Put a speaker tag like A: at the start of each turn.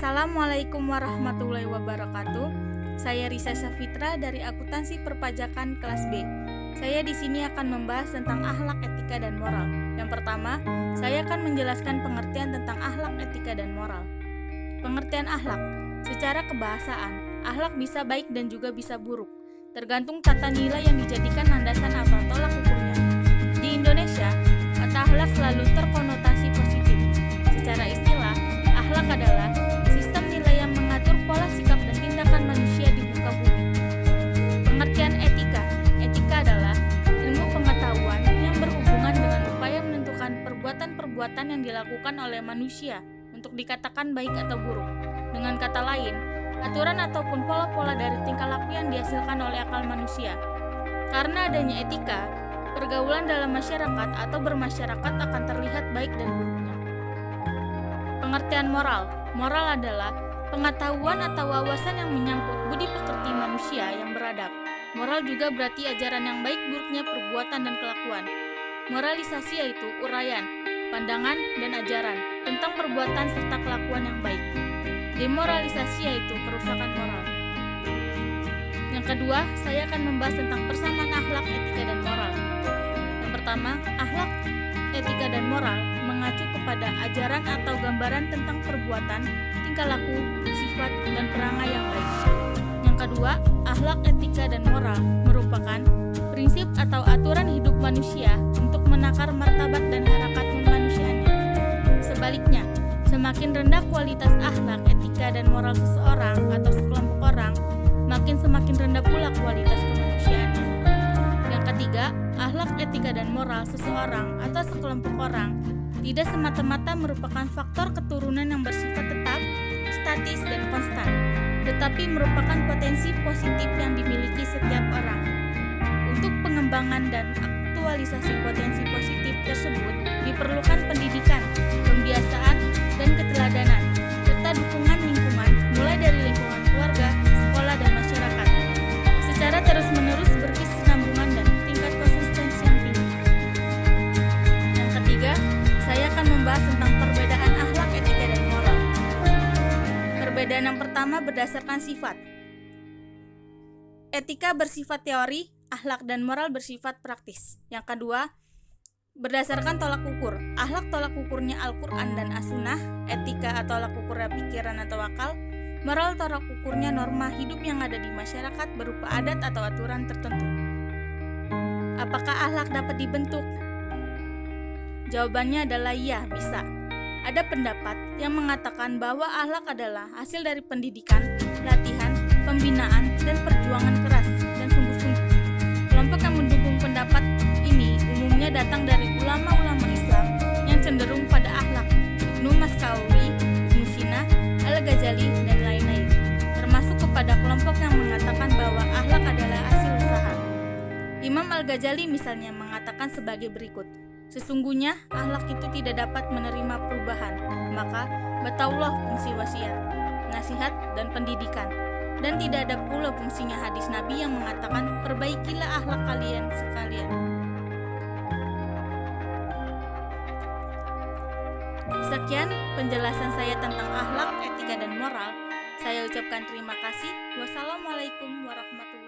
A: Assalamualaikum warahmatullahi wabarakatuh. Saya Risa Safitra dari Akuntansi Perpajakan kelas B. Saya di sini akan membahas tentang akhlak, etika, dan moral. Yang pertama, saya akan menjelaskan pengertian tentang akhlak, etika, dan moral. Pengertian akhlak. Secara kebahasaan, akhlak bisa baik dan juga bisa buruk, tergantung tata nilai yang dijadikan landasan atau tolak ukurnya. Di Indonesia, kata akhlak selalu terkonotasi positif. Secara istilah, akhlak adalah sistem nilai yang mengatur pola sikap dan tindakan manusia di muka bumi. Pengertian etika. Etika adalah ilmu pengetahuan yang berhubungan dengan upaya menentukan perbuatan-perbuatan yang dilakukan oleh manusia untuk dikatakan baik atau buruk. Dengan kata lain, aturan ataupun pola-pola dari tingkah laku yang dihasilkan oleh akal manusia. Karena adanya etika, pergaulan dalam masyarakat atau bermasyarakat akan terlihat baik dan buruknya. Pengertian moral. Moral adalah pengetahuan atau wawasan yang menyangkut budi pekerti manusia yang beradab. Moral juga berarti ajaran yang baik buruknya perbuatan dan kelakuan. Moralisasi yaitu uraian, pandangan, dan ajaran tentang perbuatan serta kelakuan yang baik. Demoralisasi yaitu kerusakan moral. Yang kedua, saya akan membahas tentang persamaan akhlak, etika, dan moral. Yang pertama, akhlak, etika, dan moral mengacu kepada ajaran atau gambaran tentang perbuatan, tingkah laku, sifat, dan perangai yang baik. Yang kedua, akhlak, etika, dan moral merupakan prinsip atau aturan hidup manusia untuk menakar martabat dan harakat kemanusiaannya. Sebaliknya, semakin rendah kualitas akhlak, etika, dan moral seseorang atau sekelompok orang, semakin rendah pula kualitas kemanusiaannya. Yang ketiga, akhlak, etika, dan moral seseorang atau sekelompok orang tidak semata-mata merupakan faktor keturunan yang bersifat tetap, statis, dan konstan, tetapi merupakan potensi positif yang dimiliki setiap orang. Untuk pengembangan dan aktualisasi potensi positif tersebut diperlukan pendidikan, pembiasaan, dan keteladanan, serta dukungan lingkungan, mulai dari lingkungan keluarga, sekolah, dan masyarakat, secara terus-menerus berkesinambungan dan tingkat konsistensi yang tinggi. Yang ketiga, saya akan membahas tentang perbedaan akhlak, etika, dan moral. Perbedaan yang pertama berdasarkan sifat. Etika bersifat teori, akhlak dan moral bersifat praktis. Yang kedua, berdasarkan tolak ukur. Akhlak tolak ukurnya Al-Quran dan As-Sunnah, etika atau tolak ukurnya pikiran atau akal, moral tolak ukurnya norma hidup yang ada di masyarakat berupa adat atau aturan tertentu. Apakah akhlak dapat dibentuk? Jawabannya adalah iya, bisa. Ada pendapat yang mengatakan bahwa akhlak adalah hasil dari pendidikan, latihan, pembinaan, dan perjuangan keras dan sungguh-sungguh. Kelompok yang mendukung pendapat ini umumnya datang dari ulama-ulama Islam yang cenderung pada akhlak, Ibnu Maskawi, Ibnu Sina, Al-Ghazali, dan lain-lain, termasuk kepada kelompok yang mengatakan bahwa akhlak adalah hasil usaha. Imam Al-Ghazali misalnya mengatakan sebagai berikut: sesungguhnya akhlak itu tidak dapat menerima perubahan, maka bataulah fungsi wasiat, nasihat, dan pendidikan. Dan tidak ada pula fungsinya hadis Nabi yang mengatakan perbaikilah akhlak kalian sekalian. Sekian penjelasan saya tentang akhlak, etika, dan moral. Saya ucapkan terima kasih. Wassalamualaikum warahmatullahi wabarakatuh.